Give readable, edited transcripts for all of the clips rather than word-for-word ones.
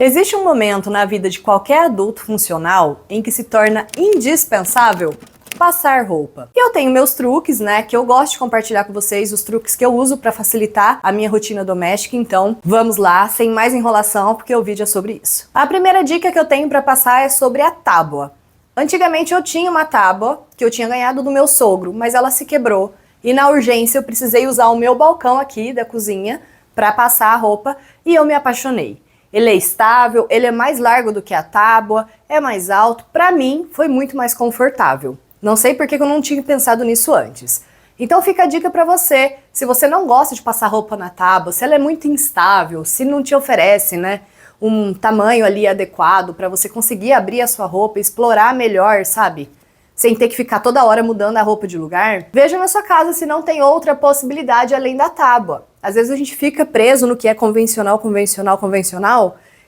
Existe um momento na vida de qualquer adulto funcional em que se torna indispensável passar roupa. E eu tenho meus truques, né, que eu gosto de compartilhar com vocês, os truques que eu uso para facilitar a minha rotina doméstica, então vamos lá, sem mais enrolação, porque o vídeo é sobre isso. A primeira dica que eu tenho para passar é sobre a tábua. Antigamente eu tinha uma tábua que eu tinha ganhado do meu sogro, mas ela se quebrou e na urgência eu precisei usar o meu balcão aqui da cozinha para passar a roupa e eu me apaixonei. Ele é estável, ele é mais largo do que a tábua, é mais alto. Para mim, foi muito mais confortável. Não sei porque eu não tinha pensado nisso antes. Então fica a dica para você, se você não gosta de passar roupa na tábua, se ela é muito instável, se não te oferece, né, um tamanho ali adequado para você conseguir abrir a sua roupa, explorar melhor, sabe? Sem ter que ficar toda hora mudando a roupa de lugar, veja na sua casa se não tem outra possibilidade além da tábua. Às vezes a gente fica preso no que é convencional,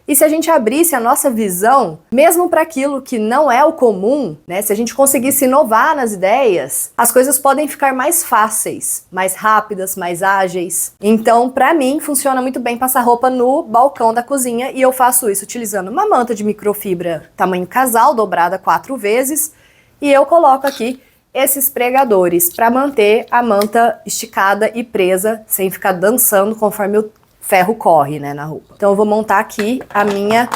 e se a gente abrisse a nossa visão, mesmo para aquilo que não é o comum, né, se a gente conseguisse inovar nas ideias, as coisas podem ficar mais fáceis, mais rápidas, mais ágeis. Então, para mim, funciona muito bem passar roupa no balcão da cozinha e eu faço isso utilizando uma manta de microfibra tamanho casal, dobrada 4 vezes, e eu coloco aqui esses pregadores para manter a manta esticada e presa, sem ficar dançando conforme o ferro corre, né, na roupa. Então eu vou montar aqui a minha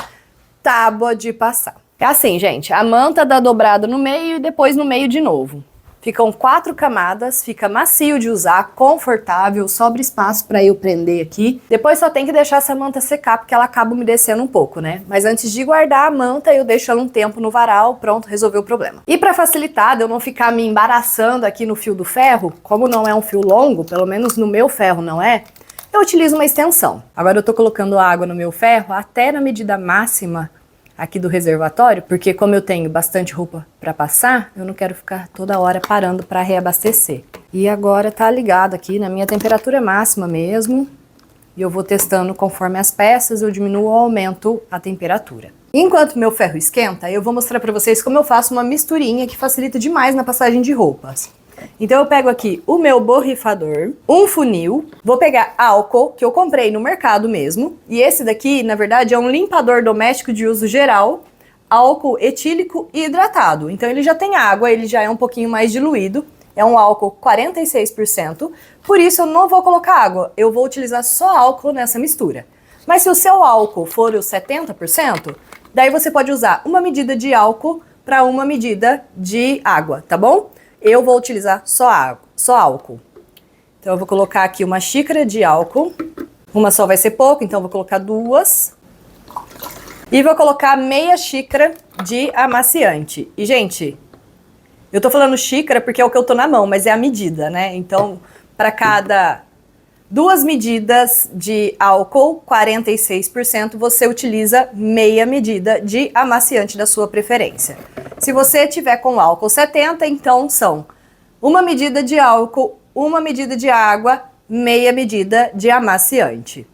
tábua de passar. É assim, gente, a manta dá dobrada no meio e depois no meio de novo. Ficam 4 camadas, fica macio de usar, confortável, sobra espaço para eu prender aqui. Depois só tem que deixar essa manta secar, porque ela acaba umedecendo um pouco, né? Mas antes de guardar a manta, eu deixo ela um tempo no varal, pronto, resolveu o problema. E para facilitar, de eu não ficar me embaraçando aqui no fio do ferro, como não é um fio longo, pelo menos no meu ferro não é, eu utilizo uma extensão. Agora eu tô colocando água no meu ferro até na medida máxima aqui do reservatório, porque como eu tenho bastante roupa para passar, eu não quero ficar toda hora parando para reabastecer. E agora tá ligado aqui na minha temperatura máxima mesmo, e eu vou testando conforme as peças, eu diminuo ou aumento a temperatura. Enquanto meu ferro esquenta, eu vou mostrar para vocês como eu faço uma misturinha que facilita demais na passagem de roupas. Então eu pego aqui o meu borrifador, um funil, vou pegar álcool, que eu comprei no mercado mesmo, e esse daqui, na verdade, é um limpador doméstico de uso geral, álcool etílico e hidratado. Então ele já tem água, ele já é um pouquinho mais diluído, é um álcool 46%, por isso eu não vou colocar água, eu vou utilizar só álcool nessa mistura. Mas se o seu álcool for os 70%, daí você pode usar uma medida de álcool para uma medida de água, tá bom? Eu vou utilizar só água, só álcool. Então eu vou colocar aqui uma xícara de álcool. Uma só vai ser pouco, então eu vou colocar 2. E vou colocar meia xícara de amaciante. E, gente, eu tô falando xícara porque é o que eu tô na mão, mas é a medida, né? Então, para cada 2 medidas de álcool, 46%, você utiliza meia medida de amaciante da sua preferência. Se você tiver com álcool 70, então são uma medida de álcool, uma medida de água, meia medida de amaciante.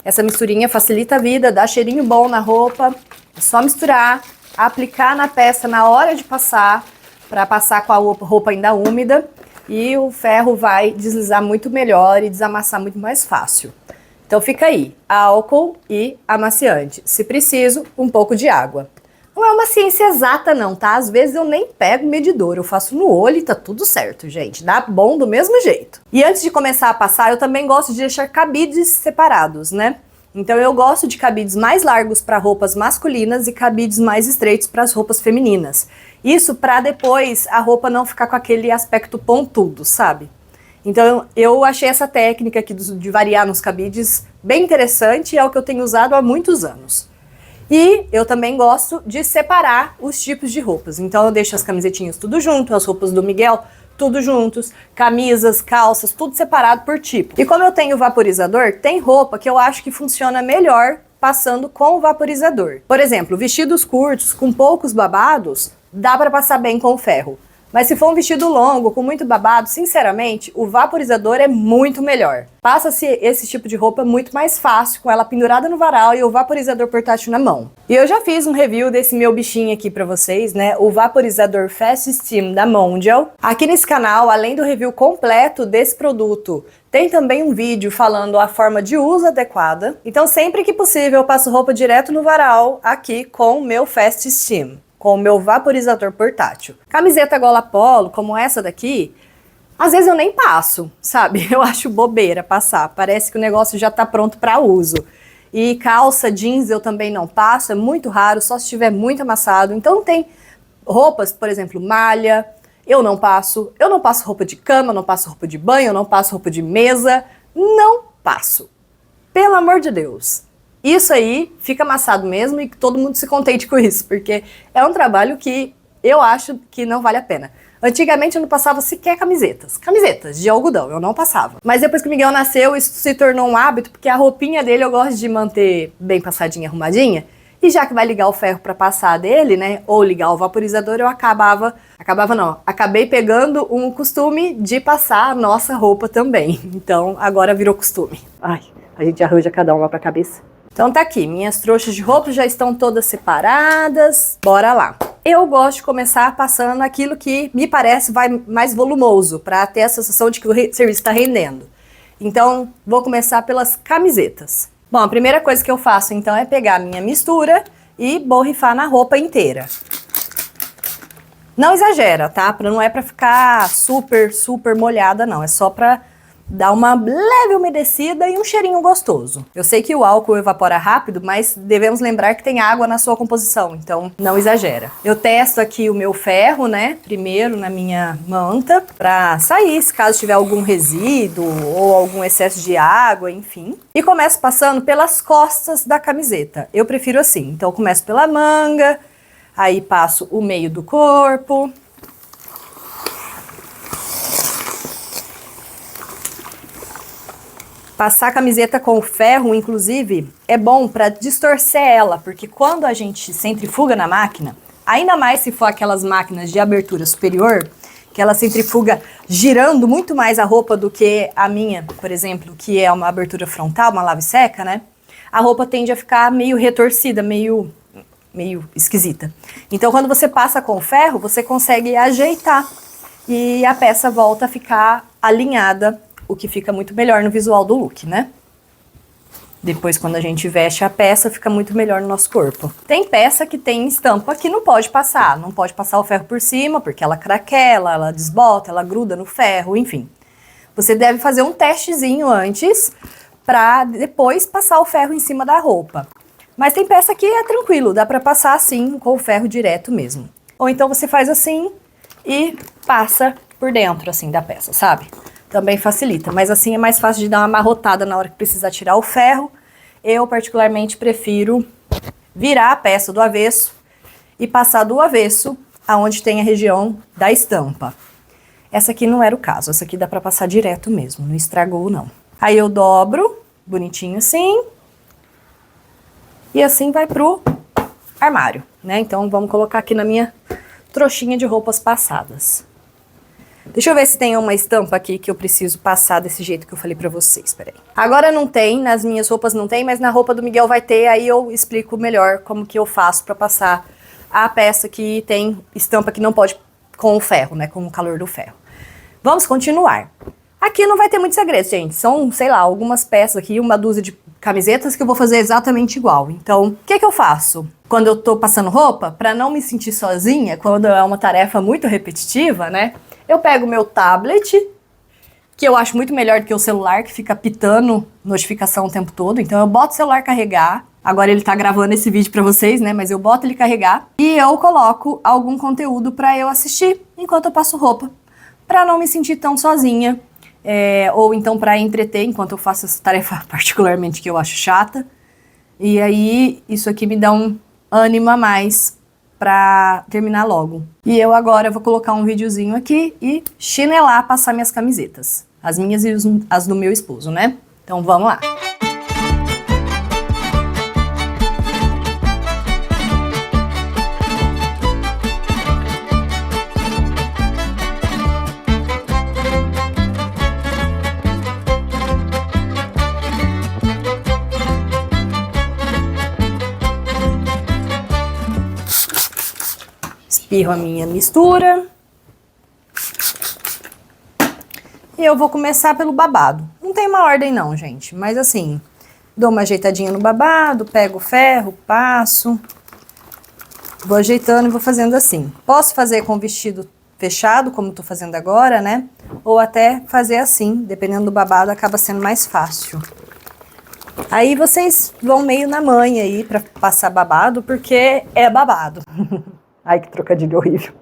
Essa misturinha facilita a vida, dá cheirinho bom na roupa. É só misturar, aplicar na peça na hora de passar, para passar com a roupa ainda úmida. E o ferro vai deslizar muito melhor e desamassar muito mais fácil. Então fica aí, álcool e amaciante. Se preciso, um pouco de água. Não é uma ciência exata não, tá? Às vezes eu nem pego medidor, eu faço no olho e tá tudo certo, gente. Dá bom do mesmo jeito. E antes de começar a passar, eu também gosto de deixar cabides separados, né? Então eu gosto de cabides mais largos para roupas masculinas e cabides mais estreitos para as roupas femininas. Isso para depois a roupa não ficar com aquele aspecto pontudo, sabe? Então eu achei essa técnica aqui de variar nos cabides bem interessante e é o que eu tenho usado há muitos anos. E eu também gosto de separar os tipos de roupas. Então eu deixo as camisetinhas tudo junto, as roupas do Miguel tudo juntos, camisas, calças, tudo separado por tipo. E como eu tenho vaporizador, tem roupa que eu acho que funciona melhor passando com o vaporizador. Por exemplo, vestidos curtos com poucos babados, dá para passar bem com o ferro. Mas se for um vestido longo, com muito babado, sinceramente, o vaporizador é muito melhor. Passa-se esse tipo de roupa muito mais fácil, com ela pendurada no varal e o vaporizador portátil na mão. E eu já fiz um review desse meu bichinho aqui pra vocês, né? O vaporizador Fast Steam da Mondial. Aqui nesse canal, além do review completo desse produto, tem também um vídeo falando a forma de uso adequada. Então, sempre que possível, eu passo roupa direto no varal aqui com o meu Fast Steam, com o meu vaporizador portátil. Camiseta gola polo, como essa daqui, às vezes eu nem passo, sabe? Eu acho bobeira passar, parece que o negócio já tá pronto para uso. E calça jeans eu também não passo, é muito raro, só se estiver muito amassado. Então tem roupas, por exemplo, malha, eu não passo roupa de cama, eu não passo roupa de banho, eu não passo roupa de mesa, não passo. Pelo amor de Deus. Isso aí fica amassado mesmo e que todo mundo se contente com isso, porque é um trabalho que eu acho que não vale a pena. Antigamente eu não passava sequer camisetas de algodão, eu não passava. Mas depois que o Miguel nasceu, isso se tornou um hábito, porque a roupinha dele eu gosto de manter bem passadinha, arrumadinha. E já que vai ligar o ferro para passar dele, né, ou ligar o vaporizador, eu acabei pegando um costume de passar a nossa roupa também. Então agora virou costume. Ai, a gente arranja cada uma pra cabeça. Então tá aqui, minhas trouxas de roupa já estão todas separadas, bora lá. Eu gosto de começar passando aquilo que me parece vai mais volumoso, para ter a sensação de que o serviço está rendendo. Então, vou começar pelas camisetas. Bom, a primeira coisa que eu faço então é pegar a minha mistura e borrifar na roupa inteira. Não exagera, tá? Não é pra ficar super molhada não, é só pra dar uma leve umedecida e um cheirinho gostoso. Eu sei que o álcool evapora rápido, mas devemos lembrar que tem água na sua composição, então não exagera. Eu testo aqui o meu ferro, né, primeiro na minha manta, pra sair se caso tiver algum resíduo ou algum excesso de água, enfim. E começo passando pelas costas da camiseta. Eu prefiro assim, então eu começo pela manga, aí passo o meio do corpo. Passar a camiseta com ferro, inclusive, é bom para distorcer ela, porque quando a gente centrifuga na máquina, ainda mais se for aquelas máquinas de abertura superior, que ela centrifuga girando muito mais a roupa do que a minha, por exemplo, que é uma abertura frontal, uma lave seca, né? A roupa tende a ficar meio retorcida, meio esquisita. Então, quando você passa com ferro, você consegue ajeitar e a peça volta a ficar alinhada, o que fica muito melhor no visual do look, né? Depois, quando a gente veste a peça, fica muito melhor no nosso corpo. Tem peça que tem estampa que não pode passar o ferro por cima, porque ela craquela, ela desbota, ela gruda no ferro, enfim. Você deve fazer um testezinho antes, para depois passar o ferro em cima da roupa. Mas tem peça que é tranquilo, dá pra passar assim, com o ferro direto mesmo. Ou então você faz assim e passa por dentro, assim, da peça, sabe? Também facilita, mas assim é mais fácil de dar uma amarrotada na hora que precisar tirar o ferro. Eu particularmente prefiro virar a peça do avesso e passar do avesso aonde tem a região da estampa. Essa aqui não era o caso, essa aqui dá pra passar direto mesmo, não estragou não. Aí eu dobro, bonitinho assim, e assim vai pro armário, né? Então vamos colocar aqui na minha trouxinha de roupas passadas. Deixa eu ver se tem uma estampa aqui que eu preciso passar desse jeito que eu falei pra vocês, peraí. Agora não tem, nas minhas roupas não tem, mas na roupa do Miguel vai ter, aí eu explico melhor como que eu faço pra passar a peça que tem estampa que não pode com o ferro, né, com o calor do ferro. Vamos continuar. Aqui não vai ter muito segredo, gente, são, sei lá, algumas peças aqui, uma dúzia de camisetas que eu vou fazer exatamente igual. Então, o que eu faço? Quando eu tô passando roupa, pra não me sentir sozinha, quando é uma tarefa muito repetitiva, né, eu pego o meu tablet, que eu acho muito melhor do que o celular, que fica pitando notificação o tempo todo. Então eu boto o celular carregar. Agora ele tá gravando esse vídeo pra vocês, né? Mas eu boto ele carregar. E eu coloco algum conteúdo pra eu assistir enquanto eu passo roupa. Pra não me sentir tão sozinha. Ou então pra entreter enquanto eu faço essa tarefa particularmente que eu acho chata. E aí isso aqui me dá um ânimo a mais pra terminar logo. E eu agora vou colocar um videozinho aqui e chinelar, passar minhas camisetas. As minhas e as do meu esposo, né? Então vamos lá. Espirro a minha mistura. E eu vou começar pelo babado. Não tem uma ordem não, gente, mas assim, dou uma ajeitadinha no babado, pego o ferro, passo, vou ajeitando e vou fazendo assim. Posso fazer com o vestido fechado, como tô fazendo agora, né? Ou até fazer assim, dependendo do babado, acaba sendo mais fácil. Aí vocês vão meio na manha aí pra passar babado, porque é babado. Ai, que trocadilho horrível.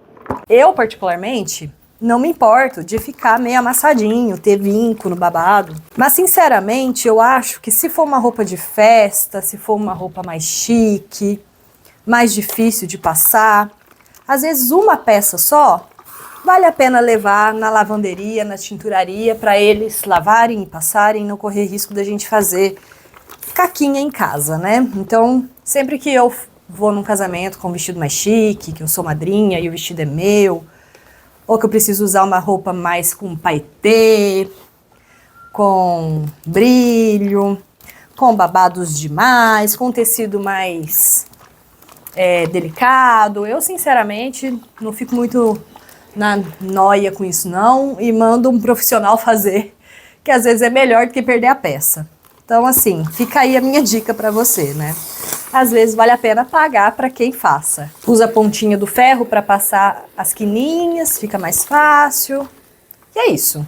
Eu, particularmente, não me importo de ficar meio amassadinho, ter vinco no babado. Mas, sinceramente, eu acho que se for uma roupa de festa, se for uma roupa mais chique, mais difícil de passar, às vezes uma peça só, vale a pena levar na lavanderia, na tinturaria, para eles lavarem e passarem, não correr risco da gente fazer caquinha em casa, né? Então, sempre que eu vou num casamento com um vestido mais chique, que eu sou madrinha e o vestido é meu, ou que eu preciso usar uma roupa mais com paetê, com brilho, com babados demais, com tecido mais delicado, eu sinceramente não fico muito na noia com isso não, e mando um profissional fazer, que às vezes é melhor do que perder a peça. Então assim, fica aí a minha dica para você, né? Às vezes vale a pena pagar para quem faça. Usa a pontinha do ferro para passar as quininhas, fica mais fácil. E é isso.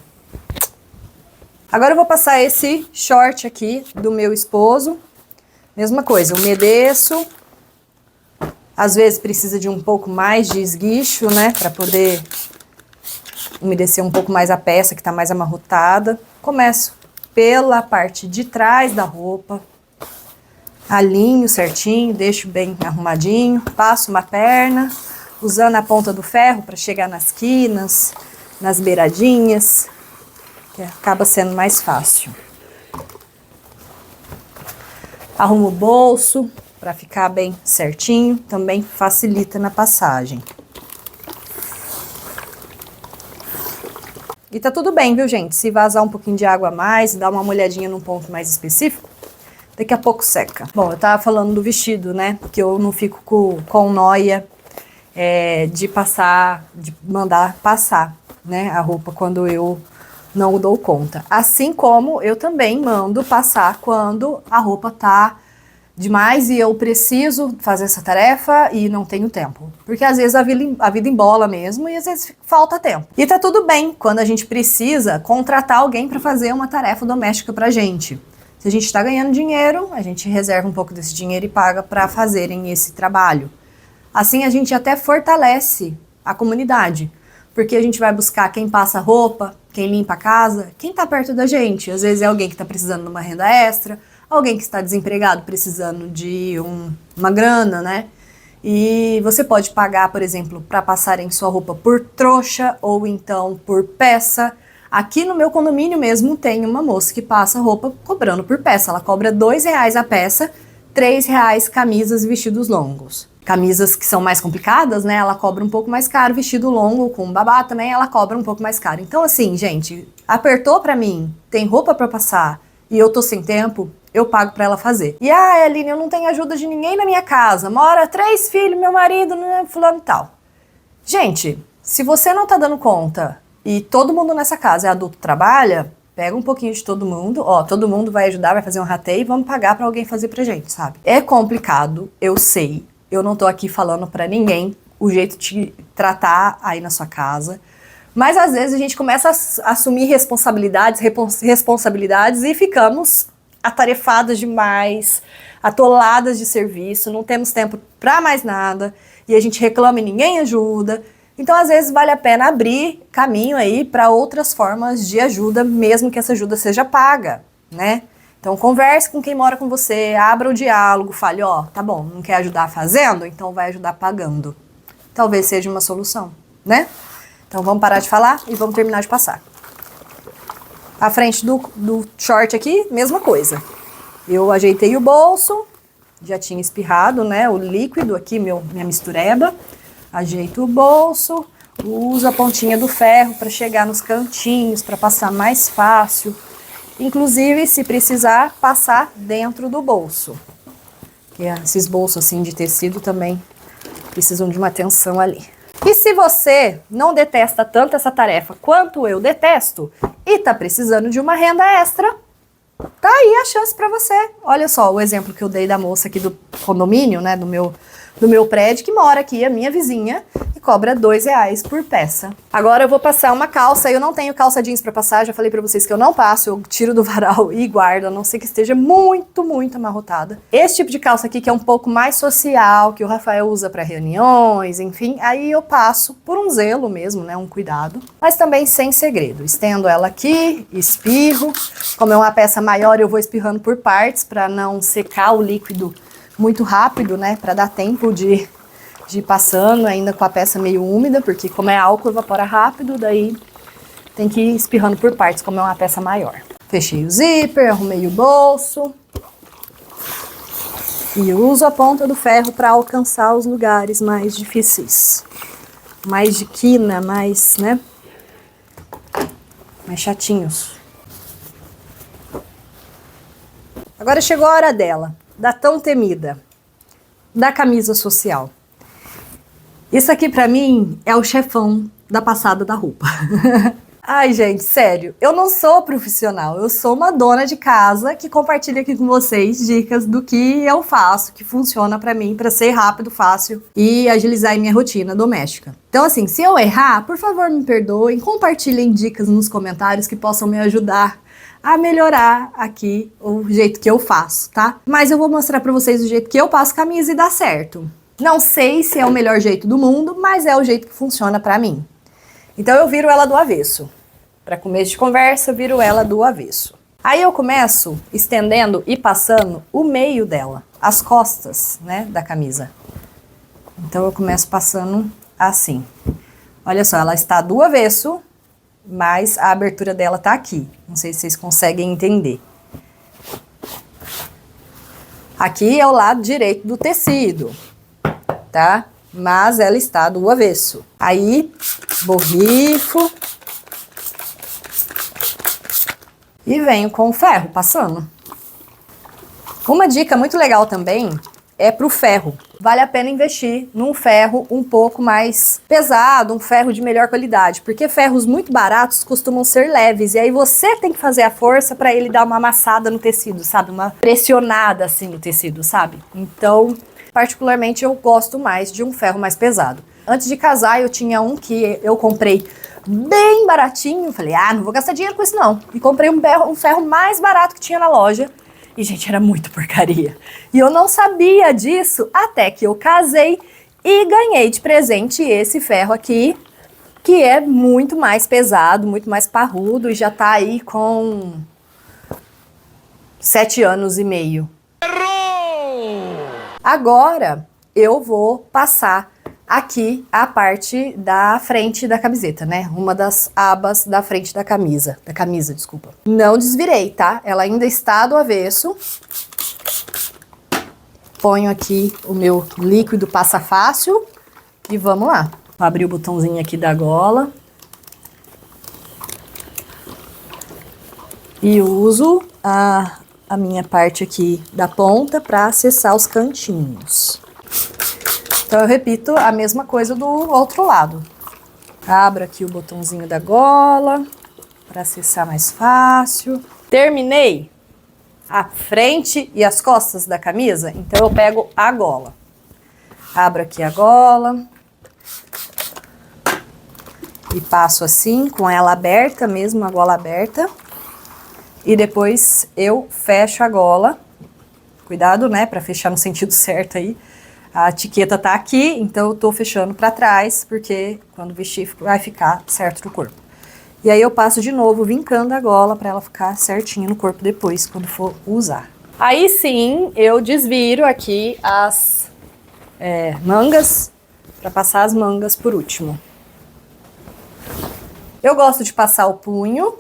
Agora eu vou passar esse short aqui do meu esposo. Mesma coisa, umedeço. Às vezes precisa de um pouco mais de esguicho, né? Para poder umedecer um pouco mais a peça que está mais amarrotada. Começo pela parte de trás da roupa. Alinho certinho, deixo bem arrumadinho. Passo uma perna, usando a ponta do ferro para chegar nas quinas, nas beiradinhas, que acaba sendo mais fácil. Arrumo o bolso para ficar bem certinho, também facilita na passagem. E tá tudo bem, viu, gente? Se vazar um pouquinho de água a mais, dar uma molhadinha num ponto mais específico, daqui a pouco seca. Bom, eu tava falando do vestido, né? Que eu não fico com noia de mandar passar, né? A roupa quando eu não dou conta. Assim como eu também mando passar quando a roupa tá demais e eu preciso fazer essa tarefa e não tenho tempo. Porque às vezes a vida embola mesmo e às vezes falta tempo. E tá tudo bem quando a gente precisa contratar alguém para fazer uma tarefa doméstica pra gente. Se a gente está ganhando dinheiro, a gente reserva um pouco desse dinheiro e paga para fazerem esse trabalho. Assim a gente até fortalece a comunidade, porque a gente vai buscar quem passa roupa, quem limpa a casa, quem está perto da gente. Às vezes é alguém que está precisando de uma renda extra, alguém que está desempregado precisando de uma grana, né? E você pode pagar, por exemplo, para passarem sua roupa por trouxa ou então por peça. Aqui no meu condomínio mesmo tem uma moça que passa roupa cobrando por peça. Ela cobra R$2 a peça, R$3 camisas e vestidos longos. Camisas que são mais complicadas, né? Ela cobra um pouco mais caro. Vestido longo com babá também, ela cobra um pouco mais caro. Então assim, gente, apertou pra mim, tem roupa pra passar e eu tô sem tempo, eu pago pra ela fazer. E Aline, eu não tenho ajuda de ninguém na minha casa. Mora 3 filhos, meu marido, fulano e tal. Gente, se você não tá dando conta e todo mundo nessa casa é adulto, trabalha, pega um pouquinho de todo mundo, ó, todo mundo vai ajudar, vai fazer um rateio e vamos pagar pra alguém fazer pra gente, sabe? É complicado, eu sei, eu não tô aqui falando pra ninguém o jeito de tratar aí na sua casa, mas às vezes a gente começa a assumir responsabilidades e ficamos atarefadas demais, atoladas de serviço, não temos tempo pra mais nada, e a gente reclama e ninguém ajuda. Então, às vezes, vale a pena abrir caminho aí para outras formas de ajuda, mesmo que essa ajuda seja paga, né? Então, converse com quem mora com você, abra o diálogo, fale, ó, tá bom, não quer ajudar fazendo? Então vai ajudar pagando. Talvez seja uma solução, né? Então, vamos parar de falar e vamos terminar de passar. A frente do short aqui, mesma coisa. Eu ajeitei o bolso, já tinha espirrado, né, o líquido aqui, minha mistureba. Ajeito o bolso, uso a pontinha do ferro para chegar nos cantinhos, para passar mais fácil. Inclusive, se precisar, passar dentro do bolso. Porque esses bolsos assim de tecido também precisam de uma atenção ali. E se você não detesta tanto essa tarefa quanto eu detesto e tá precisando de uma renda extra, tá aí a chance pra você. Olha só o exemplo que eu dei da moça aqui do condomínio, né, do meu prédio, que mora aqui, a minha vizinha, e cobra R$2 por peça. Agora eu vou passar uma calça, eu não tenho calça jeans pra passar, já falei pra vocês que eu não passo, eu tiro do varal e guardo, a não ser que esteja muito, muito amarrotada. Esse tipo de calça aqui que é um pouco mais social, que o Rafael usa pra reuniões, enfim, aí eu passo por um zelo mesmo, né, um cuidado, mas também sem segredo. Estendo ela aqui, espirro, como é uma peça maior eu vou espirrando por partes pra não secar o líquido muito rápido, né, para dar tempo de ir passando ainda com a peça meio úmida, porque como é álcool evapora rápido, daí tem que ir espirrando por partes, como é uma peça maior. Fechei o zíper, arrumei o bolso e uso a ponta do ferro para alcançar os lugares mais difíceis, mais de quina, mais, né, mais chatinhos. Agora chegou a hora dela. Da tão temida, da camisa social. Isso aqui pra mim é o chefão da passada da roupa. Ai, gente, sério, eu não sou profissional, eu sou uma dona de casa que compartilha aqui com vocês dicas do que eu faço, que funciona pra mim, pra ser rápido, fácil e agilizar a minha rotina doméstica. Então, assim, se eu errar, por favor, me perdoem, compartilhem dicas nos comentários que possam me ajudar a melhorar aqui o jeito que eu faço, tá? Mas eu vou mostrar pra vocês o jeito que eu passo camisa e dá certo. Não sei se é o melhor jeito do mundo, mas é o jeito que funciona pra mim. Então eu viro ela do avesso. Pra começo de conversa, eu viro ela do avesso. Aí eu começo estendendo e passando o meio dela, as costas, né, da camisa. Então eu começo passando assim. Olha só, ela está do avesso, mas a abertura dela tá aqui. Não sei se vocês conseguem entender. Aqui é o lado direito do tecido, tá? Mas ela está do avesso. Aí, borrifo. E venho com o ferro passando. Uma dica muito legal também é pro ferro. Vale a pena investir num ferro um pouco mais pesado, um ferro de melhor qualidade, porque ferros muito baratos costumam ser leves, e aí você tem que fazer a força para ele dar uma amassada no tecido, sabe? Uma pressionada assim no tecido, sabe? Então, particularmente eu gosto mais de um ferro mais pesado. Antes de casar eu tinha um que eu comprei bem baratinho, falei, não vou gastar dinheiro com isso não. E comprei um ferro mais barato que tinha na loja. E, gente, era muito porcaria. E eu não sabia disso até que eu casei e ganhei de presente esse ferro aqui, que é muito mais pesado, muito mais parrudo e já tá aí com 7 anos e meio. Errou! Agora eu vou passar aqui a parte da frente da camiseta, né? Uma das abas da frente da camisa. Desculpa. Não desvirei, tá? Ela ainda está do avesso. Ponho aqui o meu líquido passa fácil e vamos lá. Vou abrir o botãozinho aqui da gola. E uso a minha parte aqui da ponta para acessar os cantinhos. Então eu repito a mesma coisa do outro lado. Abro aqui o botãozinho da gola para acessar mais fácil. Terminei a frente e as costas da camisa, então eu pego a gola. Abro aqui a gola e passo assim, com ela aberta mesmo, a gola aberta. E depois eu fecho a gola. Cuidado, né, para fechar no sentido certo aí. A etiqueta tá aqui, então eu tô fechando pra trás, porque quando vestir vai ficar certo no corpo. E aí eu passo de novo, vincando a gola pra ela ficar certinha no corpo depois, quando for usar. Aí sim, eu desviro aqui as mangas, pra passar as mangas por último. Eu gosto de passar o punho.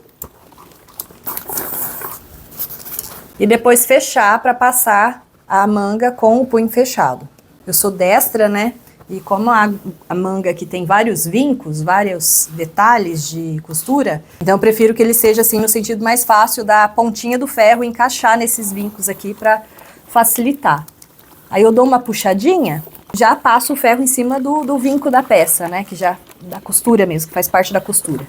E depois fechar pra passar a manga com o punho fechado. Eu sou destra, né? E como a manga aqui tem vários vincos, vários detalhes de costura, então eu prefiro que ele seja assim no sentido mais fácil da pontinha do ferro encaixar nesses vincos aqui para facilitar. Aí eu dou uma puxadinha já passo o ferro em cima do vinco da peça, né? Que já, da costura mesmo, que faz parte da costura.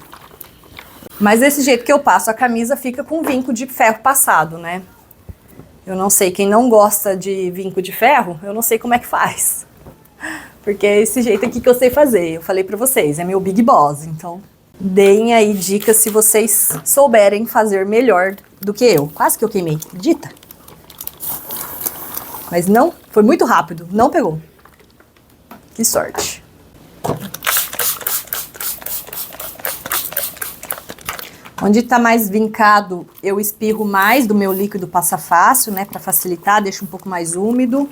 Mas desse jeito que eu passo a camisa, fica com vinco de ferro passado, né? Eu não sei, quem não gosta de vinco de ferro, eu não sei como é que faz. Porque é esse jeito aqui que eu sei fazer. Eu falei pra vocês, é meu Big Boss, então deem aí dicas se vocês souberem fazer melhor do que eu. Quase que eu queimei, acredita? Mas não, foi muito rápido, não pegou. Que sorte. Onde tá mais vincado, eu espirro mais do meu líquido passa fácil, né? Pra facilitar, deixa um pouco mais úmido.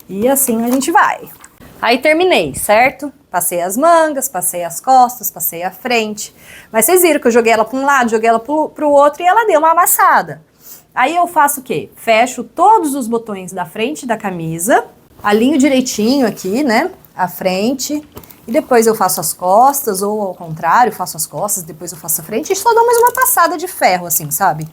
E assim a gente vai. Aí terminei, certo? Passei as mangas, passei as costas, passei a frente. Mas vocês viram que eu joguei ela para um lado, joguei ela pro outro e ela deu uma amassada. Aí eu faço o quê? Fecho todos os botões da frente da camisa, alinho direitinho aqui, né? A frente. E depois eu faço as costas, ou ao contrário, faço as costas, depois eu faço a frente. E só dou mais uma passada de ferro, assim, sabe?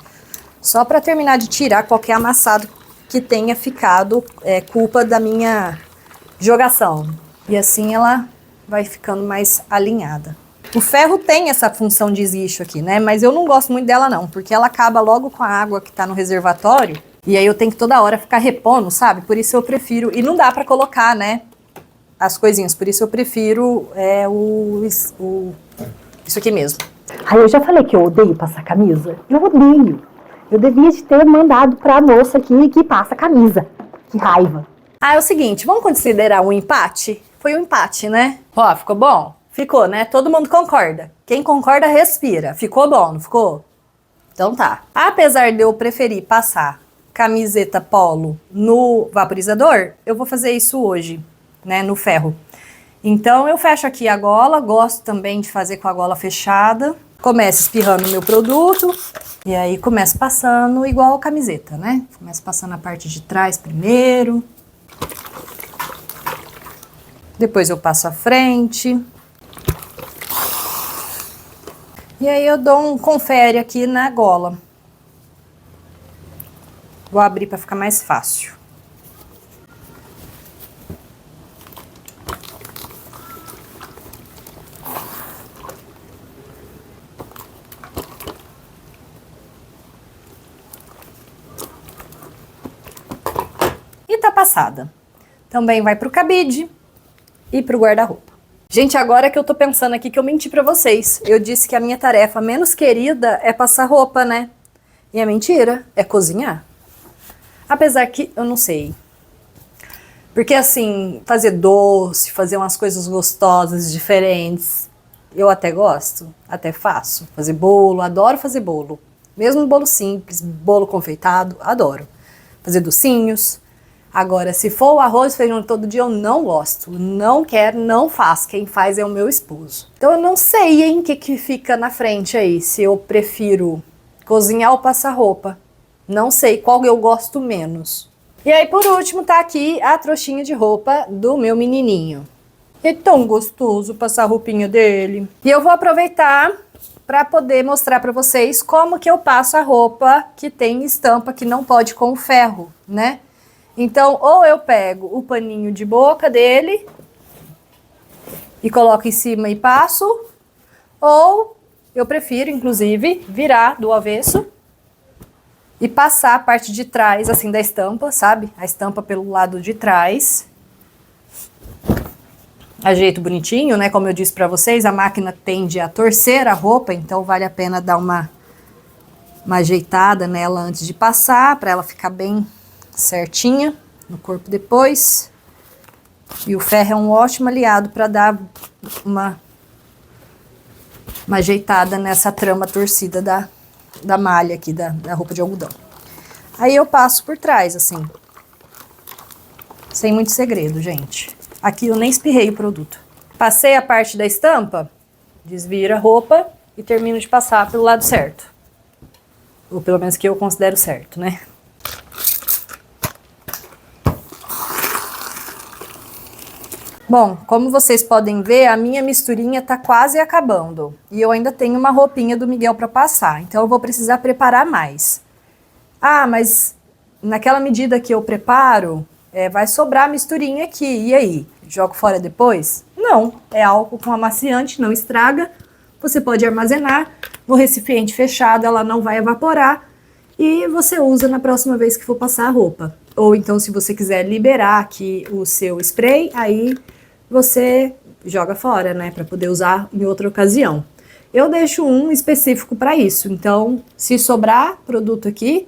Só para terminar de tirar qualquer amassado que tenha ficado culpa da minha jogação. E assim ela vai ficando mais alinhada. O ferro tem essa função de esguicho aqui, né? Mas eu não gosto muito dela não, porque ela acaba logo com a água que tá no reservatório. E aí eu tenho que toda hora ficar repondo, sabe? Por isso eu prefiro... E não dá pra colocar, né? As coisinhas. Por isso eu prefiro isso aqui mesmo. Aí eu já falei que eu odeio passar camisa. Eu odeio. Eu devia de ter mandado pra moça aqui que passa camisa. Que raiva. Ah, é o seguinte, vamos considerar um empate? Foi um empate, né? Ó, ficou bom? Ficou, né? Todo mundo concorda. Quem concorda, respira. Ficou bom, não ficou? Então tá. Apesar de eu preferir passar camiseta polo no vaporizador, eu vou fazer isso hoje, né? No ferro. Então eu fecho aqui a gola, gosto também de fazer com a gola fechada. Começo espirrando o meu produto e aí começo passando igual a camiseta, né? Começo passando a parte de trás primeiro. Depois eu passo a frente. E aí eu dou um confere aqui na gola. Vou abrir para ficar mais fácil. E tá passada. Também vai pro cabide e pro guarda-roupa. Gente, agora que eu tô pensando aqui que eu menti pra vocês. Eu disse que a minha tarefa menos querida é passar roupa, né? E é mentira, é cozinhar. Apesar que eu não sei. Porque assim, fazer doce, fazer umas coisas gostosas, diferentes, eu até gosto, até faço. Fazer bolo, adoro fazer bolo. Mesmo bolo simples, bolo confeitado, adoro. Fazer docinhos. Agora, se for o arroz e feijão todo dia, eu não gosto. Não quero, não faço. Quem faz é o meu esposo. Então eu não sei, hein, o que fica na frente aí. Se eu prefiro cozinhar ou passar roupa. Não sei qual eu gosto menos. E aí, por último, tá aqui a trouxinha de roupa do meu menininho. É tão gostoso passar a roupinha dele. E eu vou aproveitar para poder mostrar para vocês como que eu passo a roupa que tem estampa que não pode com ferro, né? Então, ou eu pego o paninho de boca dele e coloco em cima e passo, ou eu prefiro, inclusive, virar do avesso e passar a parte de trás, assim, da estampa, sabe? A estampa pelo lado de trás. Ajeito bonitinho, né? Como eu disse pra vocês, a máquina tende a torcer a roupa, então vale a pena dar uma ajeitada nela antes de passar, pra ela ficar bem certinha no corpo depois. E o ferro é um ótimo aliado para dar uma ajeitada nessa trama torcida da malha aqui, da roupa de algodão. Aí eu passo por trás, assim. Sem muito segredo, gente. Aqui eu nem espirrei o produto. Passei a parte da estampa, desviro a roupa e termino de passar pelo lado certo. Ou pelo menos que eu considero certo, né? Bom, como vocês podem ver, a minha misturinha tá quase acabando. E eu ainda tenho uma roupinha do Miguel para passar, então eu vou precisar preparar mais. Ah, mas naquela medida que eu preparo, vai sobrar a misturinha aqui, e aí? Jogo fora depois? Não, é álcool com amaciante, não estraga. Você pode armazenar no recipiente fechado, ela não vai evaporar. E você usa na próxima vez que for passar a roupa. Ou então, se você quiser liberar aqui o seu spray, aí você joga fora, né? Para poder usar em outra ocasião. Eu deixo um específico para isso. Então, se sobrar produto aqui,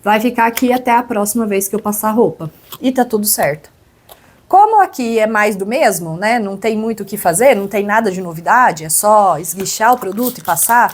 vai ficar aqui até a próxima vez que eu passar a roupa. E tá tudo certo. Como aqui é mais do mesmo, né? Não tem muito o que fazer, não tem nada de novidade, é só esguichar o produto e passar.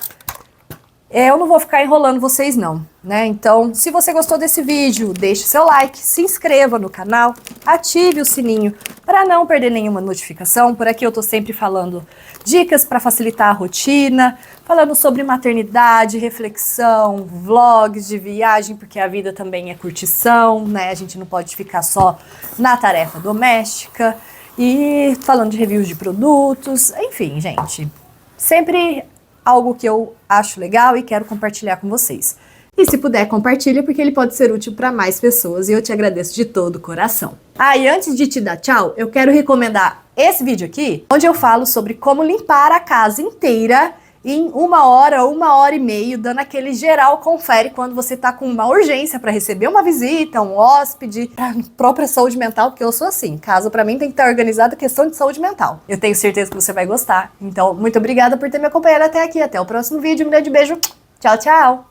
Eu não vou ficar enrolando vocês não, né? Então, se você gostou desse vídeo, deixe seu like, se inscreva no canal, ative o sininho para não perder nenhuma notificação. Por aqui eu tô sempre falando dicas para facilitar a rotina, falando sobre maternidade, reflexão, vlogs de viagem, porque a vida também é curtição, né? A gente não pode ficar só na tarefa doméstica. E falando de reviews de produtos, enfim, gente, sempre algo que eu acho legal e quero compartilhar com vocês. E se puder, compartilha, porque ele pode ser útil para mais pessoas e eu te agradeço de todo o coração. E antes de te dar tchau, eu quero recomendar esse vídeo aqui, onde eu falo sobre como limpar a casa inteira em 1 hora ou 1h30, dando aquele geral confere quando você tá com uma urgência para receber uma visita, um hóspede, pra própria saúde mental, porque eu sou assim, casa para mim tem que estar organizada, questão de saúde mental. Eu tenho certeza que você vai gostar. Então, muito obrigada por ter me acompanhado até aqui. Até o próximo vídeo. Um grande beijo. Tchau, tchau.